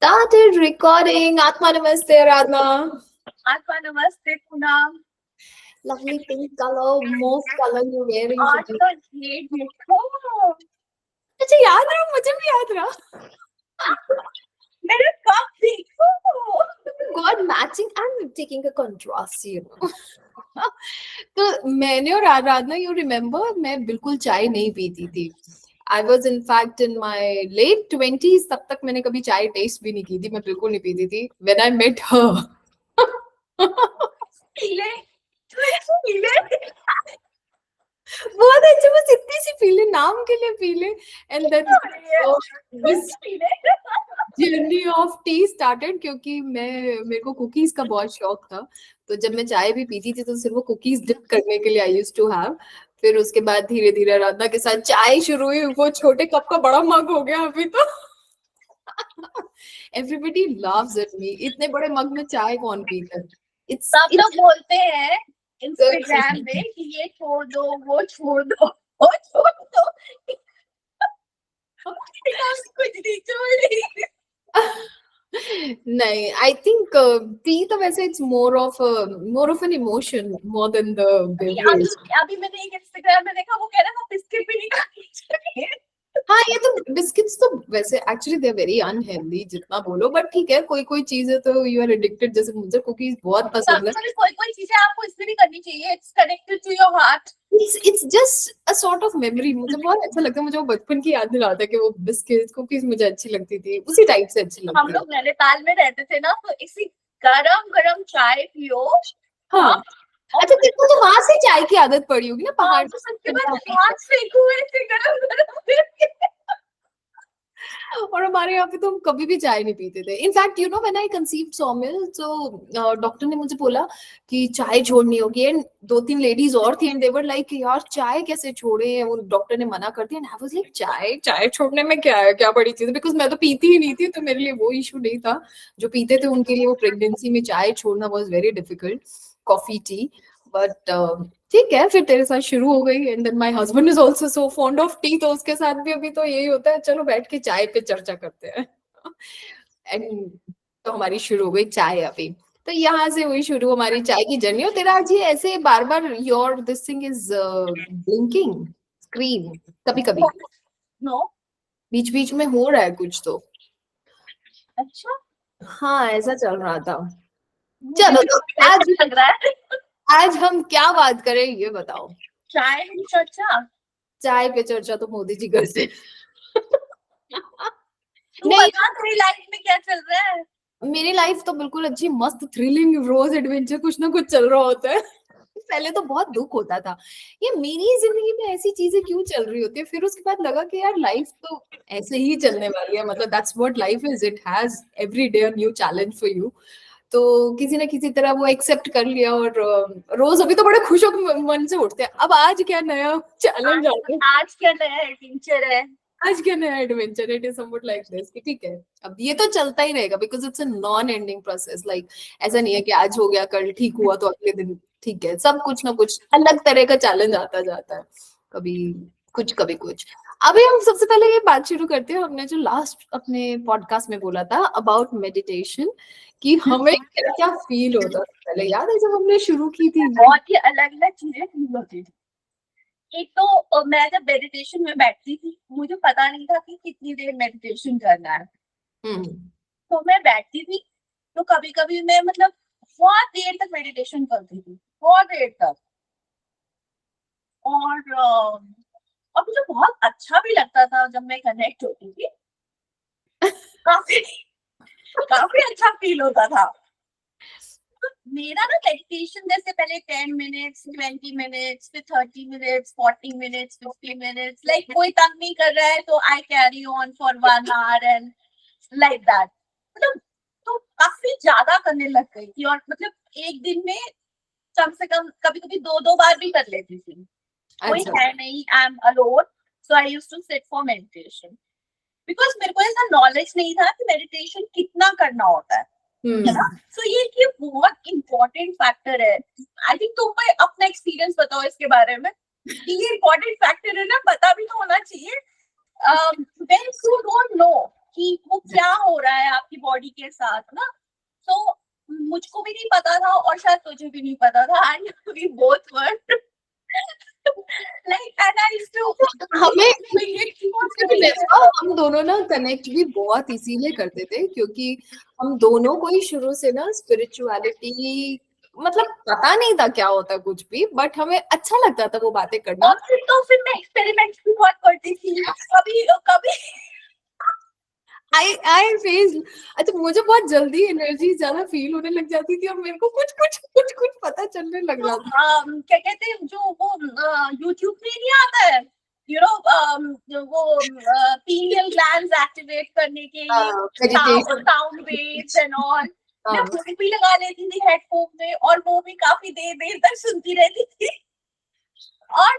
Started recording. Atma Namaste, Aradhana. Atma Namaste, Poonam. Lovely pink color, most color you're wearing आज today. तो ये देखो अच्छा याद रहा, मुझे भी याद रहा. मेरे कप देखो. God matching and taking a contrast, you know. तो मैंने और आराधना, you remember, मैं बिल्कुल चाय नहीं पीती थी. I was in fact in my late 20s. तब तक मैंने कभी चाय टेस्ट भी नहीं की थी. मैं बिल्कुल नहीं पीती थी. When I met her. पीले पीले बहुत अच्छे, बस इतनी सी पीले, नाम के लिए पीले. And then this journey of T started, क्योंकि मेरे को कुकीज का बहुत शौक था. तो जब मैं चाय भी पीती थी तो सिर्फ वो कुकीज डिप करने के लिए आई यूज्ड टू हैव. फिर उसके बाद धीरे धीरे आराधना के साथ चाय शुरू हुई. वो छोटे कप का बड़ा मग हो गया अभी तो. एवरीबॉडी लव्स इट मी. इतने बड़े मग में चाय कौन पीता है? सब लोग बोलते हैं इंस्टाग्राम में कि ये छोड़ दो, वो छोड़ दो, वो छोड़ दो. कुछ नहीं छोड़. नहीं, आई थिंक टी तो वैसे it's more of an emotion more than the beverage. अभी मैंने एक इंस्टाग्राम में देखा, वो कह रहा था बिस्किट भी नहीं खानी चाहिए. हाँ, ये तो बिस्किट्स तो वैसे actually they are very unhealthy जितना बोलो, बट ठीक है, कोई कोई चीजें तो यू आर एडिक्टेड. जैसे मुझे कुकीज बहुत पसंद है. कोई कोई चीजें आपको इसलिए भी करनी चाहिए. It's connected to your heart. It's just a sort of memory. मुझे बहुत अच्छा लगता है. मुझे वो बचपन की याद दिलाता है कि वो बिस्किट्स कुकीज मुझे अच्छी लगती थी. उसी टाइप से अच्छी लगती हम लोग नैनीताल में रहते थे ना, तो इसी गरम गरम चाय पियो. हाँ. अच्छा, देखो तो वहां से चाय की आदत पड़ी होगी ना पहाड़. तो सबके बाद हाथ फेंको ऐसे गरम गरम. और हमारे यहाँ पे तो हम कभी भी चाय नहीं पीते थे. In fact you know when I conceived Saumil, तो डॉक्टर ने मुझे बोला कि चाय छोड़नी होगी. एंड 2-3 लेडीज और थी एंड दे वर लाइक यार चाय कैसे छोड़े. वो डॉक्टर ने मना कर दिया. एंड आई वाज लाइक चाय छोड़ने में क्या है, क्या बड़ी चीज है. बिकॉज मैं तो पीती ही नहीं थी, तो मेरे लिए वो इशू नहीं था. जो पीते थे उनके लिए वो प्रेगनेंसी में चाय छोड़ना was very difficult. Coffee tea. But ठीक है, फिर तेरे साथ शुरू हो गई. And then my husband is also so fond of tea, तो उसके साथ भी अभी तो यही होता है, चलो बैठ के चाय पे चर्चा करते हैं. एंड तो हमारी शुरू हो गई चाय अभी. तो यहाँ से हुई शुरू हमारी चाय की जर्नी. और तेरा आज ये ऐसे बार बार your this thing is blinking screen कभी कभी. नो, बीच बीच में हो रहा है कुछ तो. अच्छा. हाँ, ऐसा चल रहा था. चलो तो आज लग रहा है. आज हम क्या बात करें ये बताओ. चाय पे चर्चा. चाय पे चर्चा तो मोदी जी करते. नहीं, तेरी लाइफ में क्या चल रहा है? मेरी लाइफ तो बिल्कुल अच्छी मस्त थ्रिलिंग रोज एडवेंचर कुछ ना कुछ चल रहा होता है. पहले तो बहुत दुख होता था, ये मेरी जिंदगी में ऐसी चीजें क्यों चल रही होती है. फिर उसके बाद लगा कि यार लाइफ तो ऐसे ही चलने वाली है. मतलब that's what life is. It has every day a new challenge for you. तो किसी ना किसी तरह वो एक्सेप्ट कर लिया. और रोज अभी तो बड़े खुश होकर मन से उठते हैं. अब आज क्या नया चैलेंज आ गया, आज क्या नया एडवेंचर है. आज क्या नया adventure. It is somewhat like this कि ठीक है, अब ये तो चलता ही रहेगा. Because it's a non ending process. Like ऐसा नहीं है कि आज हो गया कल ठीक हुआ तो अगले दिन ठीक है. सब कुछ ना कुछ अलग तरह का चैलेंज आता जाता है. कभी कुछ कभी कुछ. अभी हम सबसे पहले ये बात शुरू करते हैं. हमने जो लास्ट अपने पॉडकास्ट में बोला था अबाउट मेडिटेशन, कि हमें क्या क्या फील होता था पहले. याद है जब हमने शुरू की थी? बहुत ही अलग अलग चीजें फील होती थी. एक तो मैं जब मेडिटेशन में बैठती थी, मुझे पता नहीं था कि कितनी देर मेडिटेशन करना है. तो मैं बैठती थी, तो कभी कभी मैं मतलब बहुत देर तक मेडिटेशन करती थी, बहुत देर तक. और मुझे बहुत अच्छा भी लगता था जब मैं कनेक्ट होती थी. काफी काफी अच्छा फील होता था. मेरा ना मेडिटेशन जैसे पहले 10 मिनट्स, 20 मिनट्स, फिर 30 मिनट्स, 40 मिनट्स, 50 मिनट्स. लाइक कोई तंग नहीं कर रहा है तो I carry on for 1 hour and like that. मतलब तो काफी ज्यादा करने लग गई थी. और मतलब एक दिन में कम से कम कभी कभी 2 बार भी कर लेती थी. कोई है नहीं, I am alone, so I used to sit for meditation. Because मेरे को ऐसा नॉलेज नहीं था कि मेडिटेशन कितना करना होता है. So ये बहुत इम्पोर्टेंट फैक्टर है. आई थिंक तुम अपना एक्सपीरियंस बताओ इसके बारे में. ये इम्पोर्टेंट फैक्टर है ना, पता भी तो होना चाहिए. When you don't know कि वो क्या हो रहा है आपकी बॉडी के साथ ना। तो मुझको भी नहीं पता था और शायद तुझे भी नहीं पता था, and we both were like, and I used to हमें हमें हम दोनों ना कनेक्ट भी बहुत इसीलिए करते थे क्योंकि हम दोनों को ही शुरू से ना स्पिरिचुअलिटी मतलब पता नहीं था क्या होता कुछ भी, बट हमें अच्छा लगता था वो बातें करना। और फिर मैं एक्सपेरिमेंट्स भी बहुत करती थी, कभी कभी आई फेज अच्छा मुझे बहुत जल्दी एनर्जी ज्यादा फील होने लग जाती थी और मेरे को कुछ पता चलने लग तो जाता क्या कहते हैं जो वो यूट्यूब में नहीं आता है, यू नो वो पीनियल ग्लैंड्स एक्टिवेट करने के लिए meditation. Sound waves and all, मैं वो भी लगा लेती थी हेडफोन में और वो भी काफी देर देर तक सुनती रहती थी और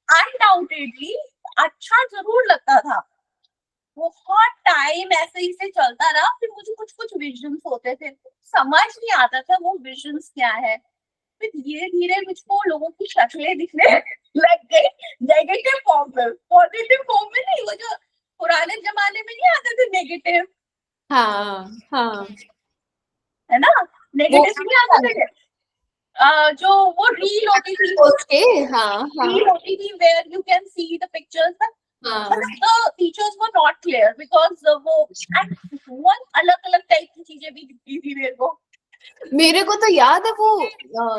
अनडाउटेडली अच्छा जरूर लगता था। बहुत टाइम ऐसे ही से चलता रहा, फिर मुझे कुछ कुछ विजन्स होते थे, समझ नहीं आता था वो विजन्स क्या है। फिर धीरे धीरे मुझको लोगों की शक्लें दिखने लग गई, नेगेटिव फॉर्म में, पॉजिटिव फॉर्म में नहीं, वो जो पुराने जमाने में नहीं आते थे नेगेटिव, हाँ हाँ है ना, नेगेटिव नहीं आते थे, जो वो रील होती थी, ओके हाँ हाँ रील होती थी where you can see the pictures, हाँ but the features were not clear because वो and one अलग-अलग टाइप की चीजें भी दिखती थी मेरे को। मेरे को तो याद है वो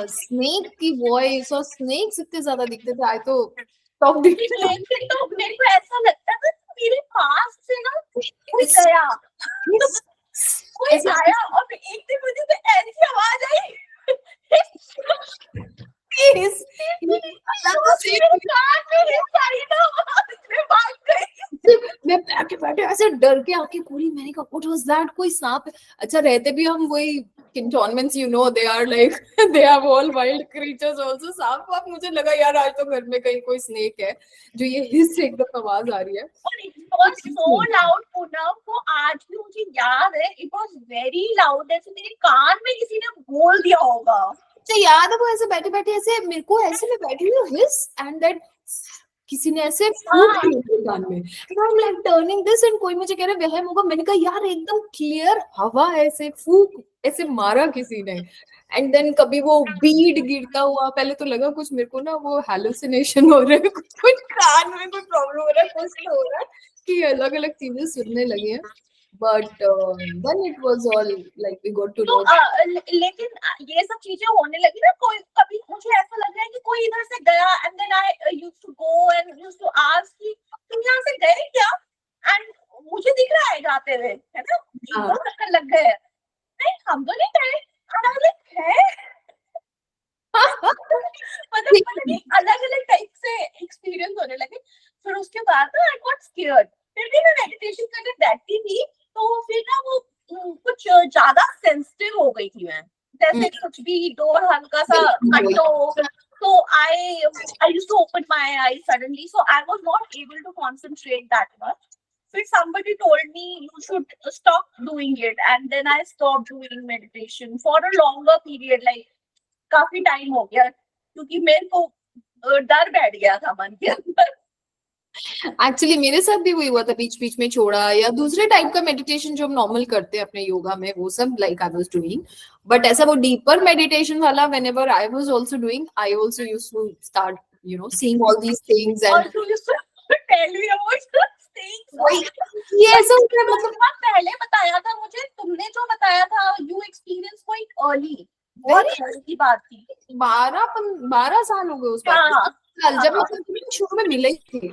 स्नेक की वॉइस और स्नेक्स इतने ज्यादा दिखते थे। आई तो टॉप लेकिन तो मेरे को ऐसा लगता था कि मेरे पास से ना कोई गया, कोई आया और एक दिन मुझे तो ऐसी आवाज आई मैं बैठे बैठे ऐसे डर के आंखें खोली, मैंने कहा व्हाट वाज दैट, कोई सांप है। अच्छा रहते भी हम वही cantonments, you know they are like they have all wild creatures also, सांप वाप मुझे लगा यार आज तो घर में कहीं कोई स्नेक है जो ये हिस से एकदम आवाज आ रही है। और it was so loud Poonam, वो आज भी मुझे याद है, इट वाज वेरी लाउड, ऐसे मेरे कान में किसी ने बोल दिया होगा। तो याद है वो ऐसे बैठे बैठे ऐसे मेरे को ऐसे में बैठी हुई हिस एंड दैट किसी ने ऐसे फूंक दिया कान में, and I am like turning this and कोई मुझे कह रहा है वहम होगा। मैंने कहा यार एकदम क्लियर हवा ऐसे फूंक ऐसे मारा किसी ने। एंड देन कभी वो बीड गिरता हुआ, पहले तो लगा कुछ मेरे को ना वो हैलुसिनेशन हो रहा है, कुछ कान में कोई प्रॉब्लम हो रहा है, कुछ तो हो रहा है कि अलग अलग चीजें सुनने लगी हैं। But then it was all like we got to तो know. लेकिन ये सब चीजें होने लगी ना, कोई कभी मुझे ऐसा लग रहा है कि कोई इधर से गया and then I used to go and used to ask कि तुम यहाँ से गए क्या, एंड मुझे दिख रहा है जाते हुए, है ना, दो चक्कर लग गए, नहीं हम तो नहीं गए, मतलब अलग अलग टाइप से एक्सपीरियंस होने लगे। फिर उसके बाद ना आई गॉट स्केयर्ड, फिर भी मैं मेडिटेशन करने बैठती थी तो फिर ना वो कुछ ज्यादा सेंसिटिव हो गई थी मैं, जैसे कुछ भी डोर हल्का सा कटो, so I used to open my eyes suddenly, so I was not able to concentrate that much. फिर somebody told me you should stop doing it, and then I stopped doing meditation for a longer period, like काफी time हो गया, क्योंकि मेरे को डर बैठ गया था मन के अंदर। एक्चुअली मेरे साथ भी वही हुआ था, बीच बीच में छोड़ा, या दूसरे टाइप का मेडिटेशन जो हम नॉर्मल करते हैं अपने योगा में वो सब like I was doing, but ऐसा वो डीपर मेडिटेशन वाला whenever I was also doing, I also used to start you know seeing all these things and और you used to tell me about those things. ये ऐसा होता है मतलब पहले बताया था मुझे, तुमने जो बताया था you experienced quite early, बहुत पहले की बात थी, 12 साल हो गए उस बात को, जब हम शुरू में मिले थे।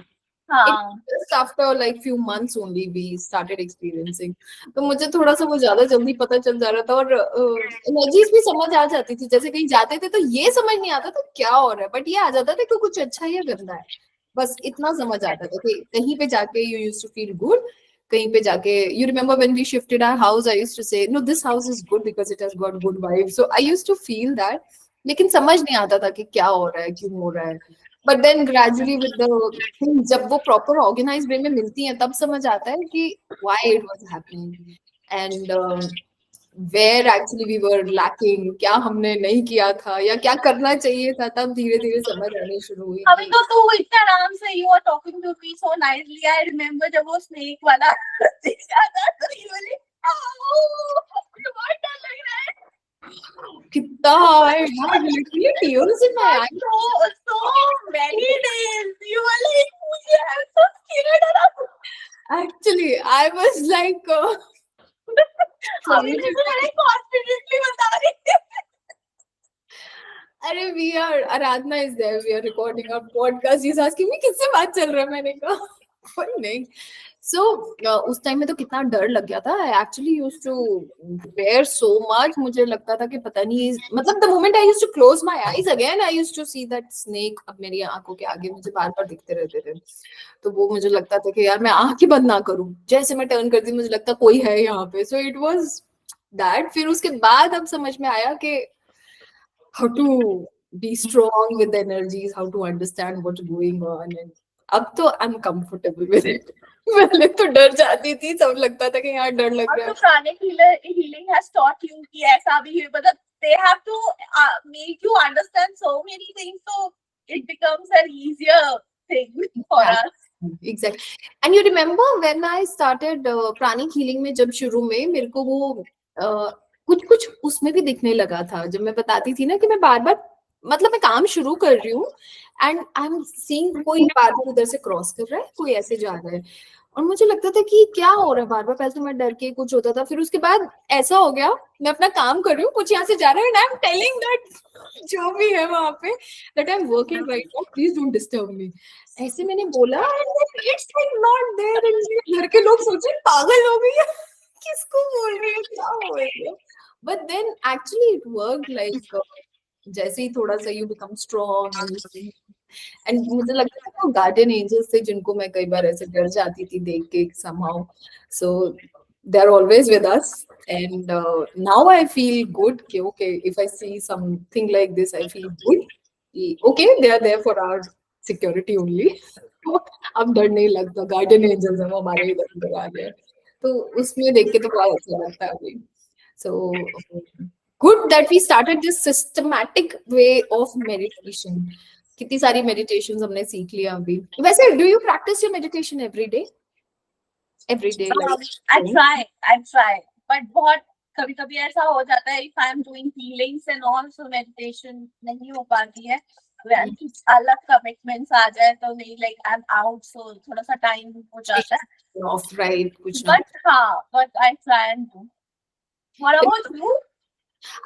Just after like few months only we started experiencing, तो मुझे थोड़ा सा वो ज्यादा जल्दी पता चल जा रहा था और एनर्जीज भी समझ आ जाती थी। जैसे कहीं जाते थे तो ये समझ नहीं आता था क्या हो रहा है, बट ये आ जाता था कि कुछ अच्छा या गंदा है, बस इतना समझ आता था कि कहीं पे जाके you used to feel good, कहीं पे जाके you remember when we shifted our house, I used to say no this house is good because it has got good vibes, so I used to feel that, लेकिन समझ नहीं आता था कि क्या हो रहा है क्यों हो रहा है। But then gradually with the thing जब वो प्रॉपर ऑर्गेनाइज्ड वे में मिलती हैं तब समझ आता है कि why it was happening, and where actually we were lacking, क्या हमने नहीं किया था या क्या करना चाहिए था, तब धीरे धीरे समझ आनी शुरू हुई अभी कि तो तू इतने आराम से you are talking to me so nicely. I remember जब वो स्नेक वाला दिखा था तो यू वाली बहुत डर लग रहा है. कितना I had literally tears in my eyes. So many days you were like मुझे I'm so scared. Actually, I was like, अभी तो मैंने confidently बता रही थी. अरे we are, Aradhana is there, we are recording our podcast. She's asking me किससे बात चल रहा है, मैंने कहा कोई नहीं. So उस टाइम में तो कितना डर लग गया था. I actually used to bear so much. मुझे लगता था कि पता नहीं, मतलब the moment I used to close my eyes again, I used to see that snake अब मेरी आंखों के आगे मुझे बार बार दिखते रहते थे. तो वो मुझे लगता था कि यार मैं आंख ही बंद ना करूं, जैसे मैं टर्न करती मुझे लगता कोई है यहाँ पे. So it was that. फिर उसके बाद अब समझ में आया कि how to be strong with the energies, how to understand what's going on. And अब तो I'm comfortable with it. पहले तो डर जाती थी, सब लगता था कि यार डर लग अब रहा तो है. प्राणिक healing has taught you कि ऐसा भी है, मतलब they have to make you understand so many things, so it becomes an easier thing for us. Exactly. And you remember when I started pranic healing में, जब शुरू में मेरे को वो कुछ कुछ उसमें भी दिखने लगा था, जब मैं बताती थी ना कि मैं बार बार, मतलब मैं काम शुरू कर रही हूँ एंड आई एम सीइंग कोई बार बार उधर से क्रॉस कर रहा है, कोई ऐसे जा रहा है, और मुझे लगता था कि क्या हो रहा है बार बार. पहले तो मैं डर के कुछ होता था, फिर उसके बाद ऐसा हो गया मैं अपना काम कर रही हूँ, कुछ यहाँ से जा रहा है and I am telling that जो भी है वहां पे that I am working right now, please don't disturb me. ऐसे मैंने बोला and it's like not there, and घर के लोग सोचे पागल हो गई है, किसको बोल रही है, क्या हो रही है. But then actually it worked. Like जैसे ही थोड़ा सा यू बिकम स्ट्रॉन्ग, एंड मुझे लगता है वो गार्डियन एंजल्स थे जिनको मैं कई बार ऐसे डर जाती थी देख के somehow. So they are always with us, and now I feel good कि okay, if I see something like this I feel good. Okay, they are there for our security only. अब डर नहीं लगता, गार्डियन एंजल्स है वो हमारे इधर उधर आ गए, तो उसमें देख के तो बहुत अच्छा लगता है अभी. So good that we started this systematic way of meditation. कितनी सारी meditations हमने सीख लिया अभी. वैसे do you practice your meditation every day? Every day, like I try, but बहुत कभी कभी ऐसा हो जाता है if I am doing healings and also meditation नहीं हो पाती है, कुछ अलग कमिटमेंट्स आ जाए तो नहीं, like I'm out, so थोड़ा सा टाइम हो जाता है off, right? कुछ ना. but हाँ, but I try and do. What about you?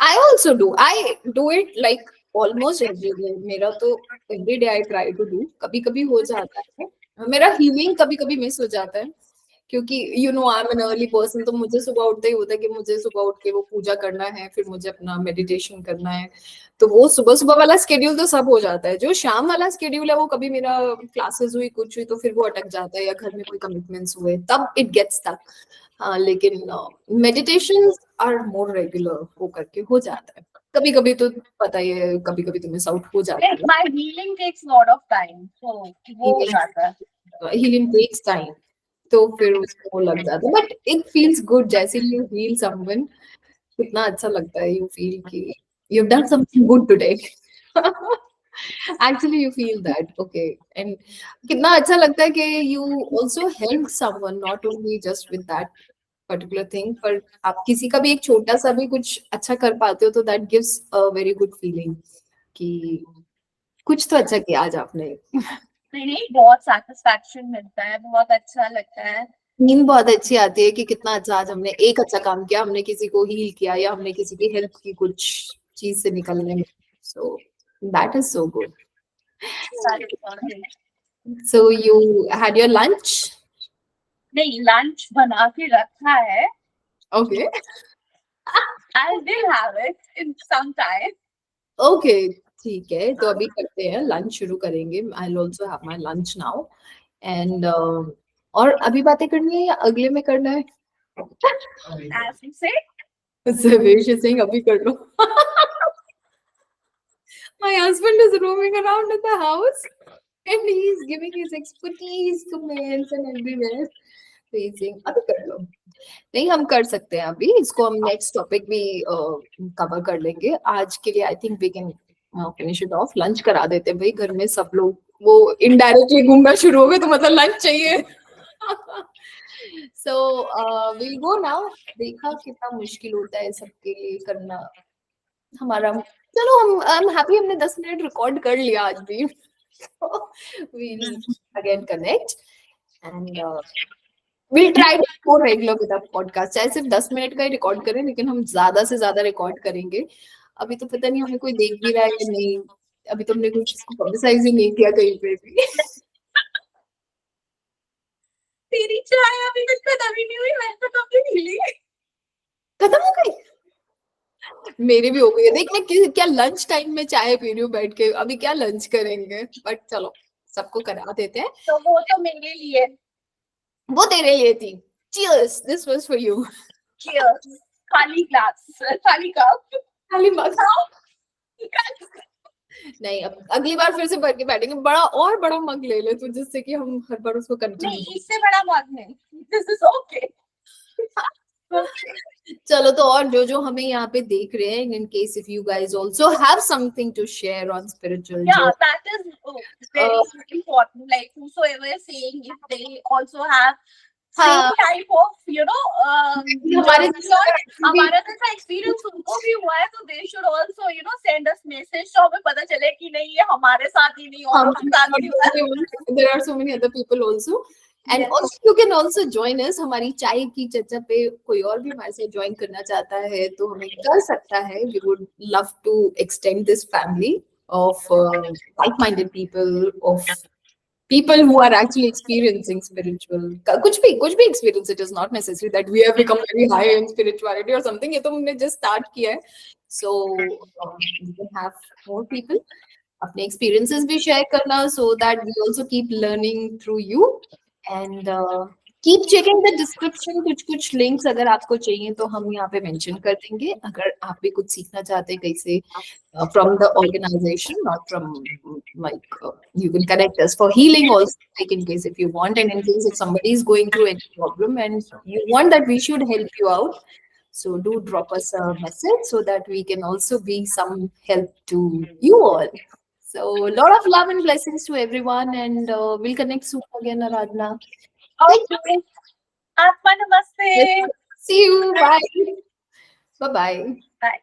I also do. I do it like almost every day. मेरा तो every day I try to do. कभी कभी हो जाता है, मेरा healing कभी कभी मिस हो जाता है, क्योंकि you know I am an early person, तो मुझे सुबह उठते ही होता है कि मुझे सुबह उठ के वो पूजा करना है, फिर मुझे अपना मेडिटेशन करना है, तो वो सुबह सुबह वाला स्केड्यूल तो सब हो जाता है. जो शाम वाला स्केड्यूल है वो कभी मेरा क्लासेस हुई कुछ हुई तो फिर वो अटक जाता है, या घर में कोई कमिटमेंट्स हुए तब इट गेट्स स्टक. हाँ, लेकिन मेडिटेशन आर मोर रेगुलर हो करके हो जाता है. कभी कभी तो पता ही है, कभी कभी तो मिस आउट हो जाता है. My healing takes lot of time, so वो हो जाता है. हीलिंग टेक्स टाइम, तो फिर उसको लग जाता है, बट इट फील्स गुड. जैसे यू हील समवन, कितना अच्छा लगता है, यू फील कि you have done something good today. Actually you feel that okay, and कितना अच्छा लगता है कि you also help someone, not only just with that particular thing, पर आप किसी का भी एक छोटा सा भी कुछ अच्छा कर पाते हो तो that gives a very good feeling कि कुछ तो अच्छा किया आज आपने. नहीं, बहुत सेटिस्फैक्शन मिलता है, बहुत अच्छा लगता है. नींद बहुत अच्छी आती है कि कितना अच्छा आज हमने एक अच्छा काम किया, हमने किसी को हील किया या हमने किसी की हेल्प की कुछ चीज से निकलने में. So that is so good. So you had your lunch? नहीं, लंच बना के रखा है. Okay. I will have it in some time. Okay, ठीक है, तो अभी करते हैं, लंच शुरू करेंगे. I will also have my lunch now, and और अभी बातें करनी है या अगले में करना है? As you say. सवेश इज सेइंग अभी कर लो. My husband is roaming around in the house and he's giving his expertise, comments and everywhere. So he's saying, "Abhi kar lo." नहीं, हम कर सकते हैं अभी इसको, हम नेक्स्ट टॉपिक भी कवर कर लेंगे। आज के लिए I think we can finish it off. Lunch करा देते हैं भाई, घर में सब लोग वो इनडायरेक्टली घूमना शुरू हो गए तो मतलब लंच चाहिए। So will go now. देखा कितना मुश्किल होता है सबके लिए करना हमारा। चलो हम, आई एम हैप्पी हमने 10 मिनट रिकॉर्ड कर लिया आज भी। we'll again connect and we'll try to go regular with our podcast। चाहे सिर्फ 10 मिनट का ही रिकॉर्ड करें, लेकिन हम ज्यादा से ज्यादा रिकॉर्ड करेंगे। अभी तो पता नहीं हमें कोई देख भी रहा है या नहीं, अभी तो हमने कुछ इसको पब्लिसाइज ही नहीं किया कहीं पे भी। तेरी चाय अभी तक खत्म ही नहीं हुई, मैं तो कब की पी ली। खत्म हो गई? मेरी भी हो गई है। देख मैं क्या लंच टाइम में चाय पी रही हूँ बैठ के, अभी क्या लंच करेंगे, बट चलो सबको करा देते हैं। तो वो तो मेरे लिए, वो तेरे लिए थी। Cheers, this was for you। cheers। खाली ग्लास, खाली कप, खाली मग। नहीं, अब अगली बार फिर से भर के बैठेंगे, बड़ा और बड़ा मग ले ले तू, जिससे कि हम हर बार उसको कंटिन्यू। नहीं, इससे बड़ा मग नहीं, दिस इज ओके। चलो, तो और जो जो हमें यहाँ पे देख रहे हैं, in case if you guys also have something to share on spiritual Yeah, journey, that is very important. Like whosoever is saying, if they also have same type of, you know, हमारे journey or हमारा जैसा experience उनको भी हुआ है, तो they should also, you know, send us message तो हमें पता चले कि नहीं ये हमारे साथ ही नहीं और हम साथ ही हुआ है। there are so many other people also, and Yes. also you can also join us। हमारी चाय की चर्चा पे कोई और भी हमारे साथ ज्वाइन करना चाहता है तो हमें कर सकता है। We would love to extend this family of like-minded people, of people who are actually experiencing spiritual, कुछ भी experience। It is not necessary that we have become very high in spirituality or something। ये तो हमने just start किया है, so we can have more people अपने experiences भी share करना, so that we also keep learning through you and keep checking the description। कुछ links अगर आपको चाहिए तो हम यहाँ पे mention कर देंगे। अगर आप भी कुछ सीखना चाहते हैं कहीं से from the organization, not from like you can connect us for healing also, like in case if you want, and in case if somebody is going through any problem and you want that we should help you out, so do drop us a message so that we can also be some help to you all। So a lot of love and blessings to everyone, and we'll connect soon again, Aradhana। Okay, Atma namaste। See you, bye bye bye। Bye।